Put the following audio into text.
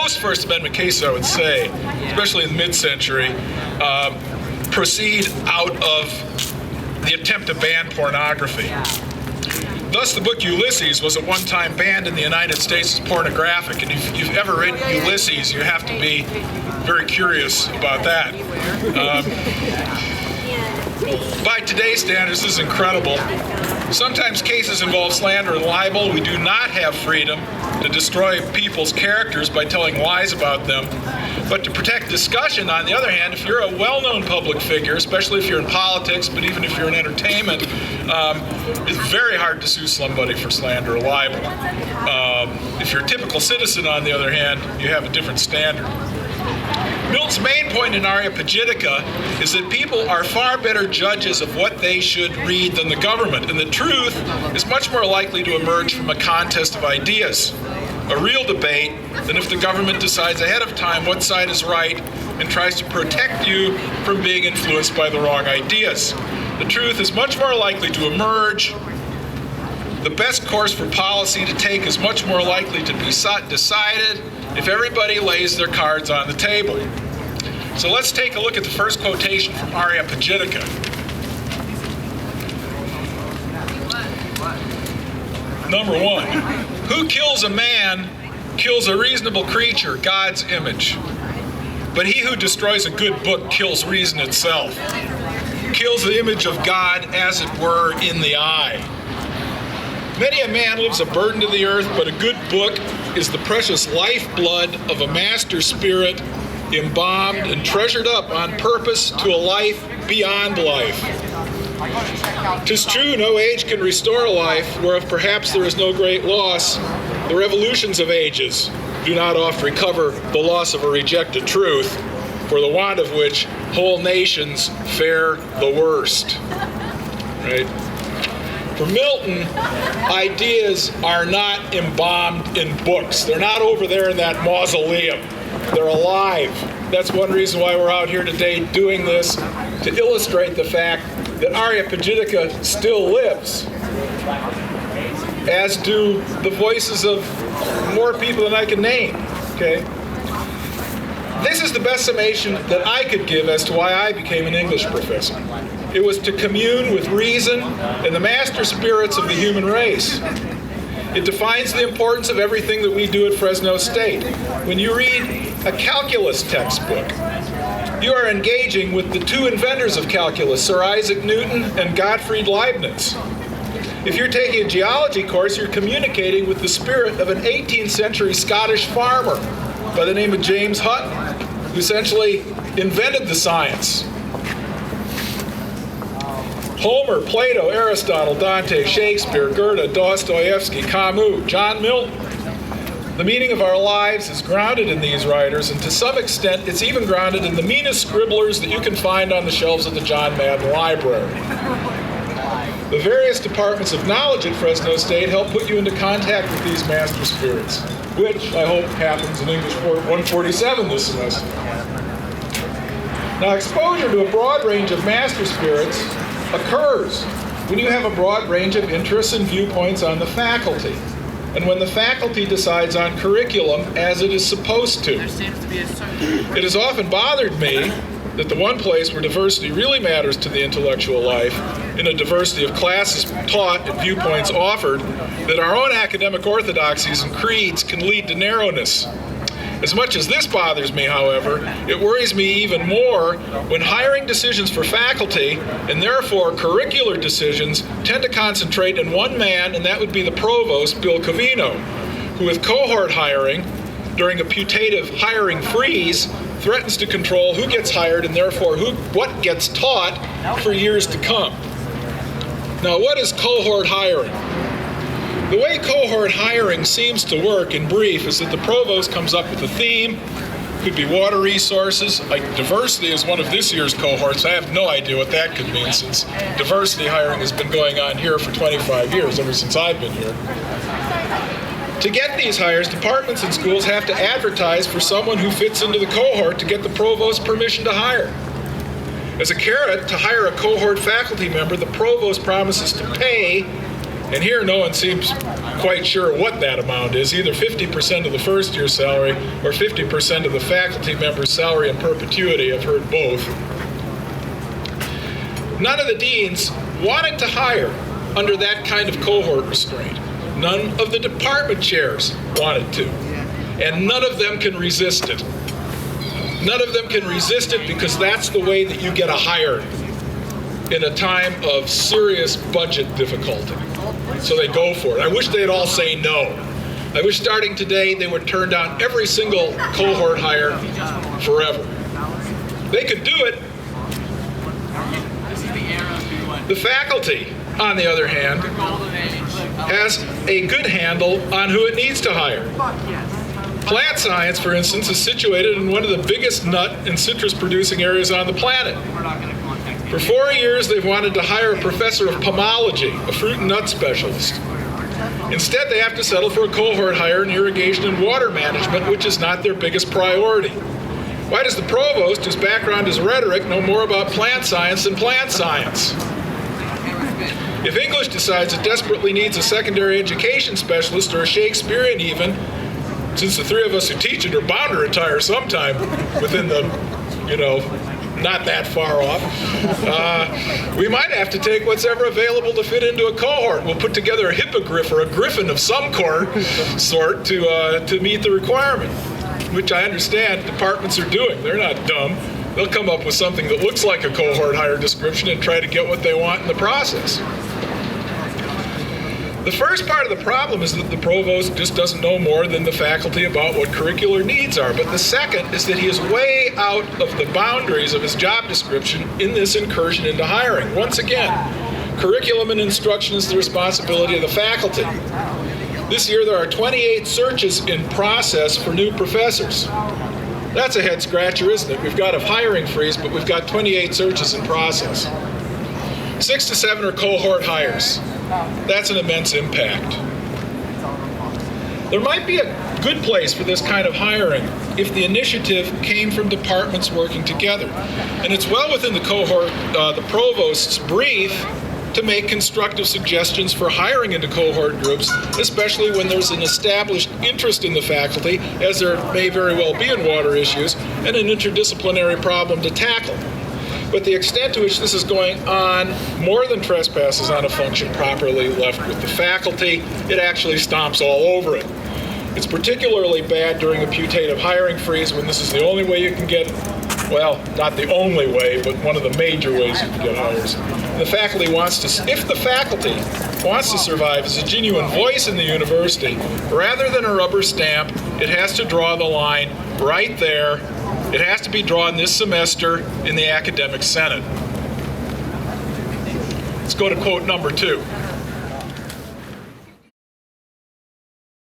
most First Amendment cases, I would say, especially in the mid-century, proceed out of the attempt to ban pornography. Thus, the book Ulysses was at one time banned in the United States as pornographic, and if you've ever read Ulysses, you have to be very curious about that. By today's standards, this is incredible. Sometimes cases involve slander and libel. We do not have freedom to destroy people's characters by telling lies about them. But to protect discussion, on the other hand, if you're a well-known public figure, especially if you're in politics, but even if you're in entertainment, it's very hard to sue somebody for slander or libel. If you're a typical citizen, on the other hand, you have a different standard. Milton's main point in Aeropagitica is that people are far better judges of what they should read than the government, and the truth is much more likely to emerge from a contest of ideas, a real debate, than if the government decides ahead of time what side is right and tries to protect you from being influenced by the wrong ideas. The truth is much more likely to emerge. The best course for policy to take is much more likely to be decided if everybody lays their cards on the table. So let's take a look at the first quotation from Aeropagitica. Number 1, who kills a man kills a reasonable creature, God's image. But he who destroys a good book kills reason itself, kills the image of God, as it were, in the eye. Many a man lives a burden to the earth, but a good book is the precious lifeblood of a master spirit, embalmed and treasured up on purpose to a life beyond life. 'Tis true, no age can restore life, whereof perhaps there is no great loss. The revolutions of ages do not oft recover the loss of a rejected truth, for the want of which whole nations fare the worst. Right? For Milton, ideas are not embalmed in books. They're not over there in that mausoleum. They're alive. That's one reason why we're out here today doing this, to illustrate the fact that Aeropagitica still lives, as do the voices of more people than I can name. Okay? This is the best summation that I could give as to why I became an English professor. It was to commune with reason and the master spirits of the human race. It defines the importance of everything that we do at Fresno State. When you read a calculus textbook, you are engaging with the two inventors of calculus, Sir Isaac Newton and Gottfried Leibniz. If you're taking a geology course, you're communicating with the spirit of an 18th century Scottish farmer by the name of James Hutton, who essentially invented the science. Homer, Plato, Aristotle, Dante, Shakespeare, Goethe, Dostoevsky, Camus, John Milton. The meaning of our lives is grounded in these writers, and to some extent, it's even grounded in the meanest scribblers that you can find on the shelves of the John Madden Library. The various departments of knowledge at Fresno State help put you into contact with these master spirits, which I hope happens in English 147 this semester. Now, exposure to a broad range of master spirits occurs when you have a broad range of interests and viewpoints on the faculty, and when the faculty decides on curriculum as it is supposed to. It has often bothered me that the one place where diversity really matters to the intellectual life, in a diversity of classes taught and viewpoints offered, that our own academic orthodoxies and creeds can lead to narrowness. As much as this bothers me, however, it worries me even more when hiring decisions for faculty, and therefore curricular decisions, tend to concentrate in one man, and that would be the provost, Bill Covino, who with cohort hiring, during a putative hiring freeze, threatens to control who gets hired and therefore what gets taught for years to come. Now, what is cohort hiring? The way cohort hiring seems to work, in brief, is that the provost comes up with a theme. Could be water resources. Like diversity is one of this year's cohorts. I have no idea what that could mean, since diversity hiring has been going on here for 25 years, ever since I've been here. To get these hires, departments and schools have to advertise for someone who fits into the cohort to get the provost's permission to hire. As a carrot to hire a cohort faculty member, the provost promises to pay, and here no one seems quite sure what that amount is, either 50% of the first year's salary or 50% of the faculty member's salary in perpetuity. I've heard both. None of the deans wanted to hire under that kind of cohort restraint. None of the department chairs wanted to. And none of them can resist it. None of them can resist it because that's the way that you get a hire in a time of serious budget difficulty. So they go for it. I wish they'd all say no. I wish starting today they would turn down every single cohort hire forever. They could do it. The faculty, on the other hand, has a good handle on who it needs to hire. Plant science, for instance, is situated in one of the biggest nut and citrus producing areas on the planet. For 4 years, they've wanted to hire a professor of pomology, a fruit and nut specialist. Instead, they have to settle for a cohort hire in irrigation and water management, which is not their biggest priority. Why does the provost, whose background is rhetoric, know more about plant science than plant science? If English decides it desperately needs a secondary education specialist or a Shakespearean even, since the three of us who teach it are bound to retire sometime within the, not that far off, we might have to take what's ever available to fit into a cohort. We'll put together a hippogriff or a griffin of some sort to meet the requirement, which I understand departments are doing. They're not dumb. They'll come up with something that looks like a cohort hire description and try to get what they want in the process. The first part of the problem is that the provost just doesn't know more than the faculty about what curricular needs are. But the second is that he is way out of the boundaries of his job description in this incursion into hiring. Once again, curriculum and instruction is the responsibility of the faculty. This year there are 28 searches in process for new professors. That's a head scratcher, isn't it? We've got a hiring freeze, but we've got 28 searches in process. 6 to 7 are cohort hires. That's an immense impact. There might be a good place for this kind of hiring if the initiative came from departments working together. And it's well within the provost's brief to make constructive suggestions for hiring into cohort groups, especially when there's an established interest in the faculty, as there may very well be in water issues, and an interdisciplinary problem to tackle. But the extent to which this is going on more than trespasses on a function properly left with the faculty, it actually stomps all over it. It's particularly bad during a putative hiring freeze when this is the only way you can get, well, not the only way, but one of the major ways you can get hires. And the faculty wants to, if the faculty wants to survive as a genuine voice in the university, rather than a rubber stamp, it has to draw the line right there. It has to be drawn this semester in the academic senate. Let's go to quote number 2.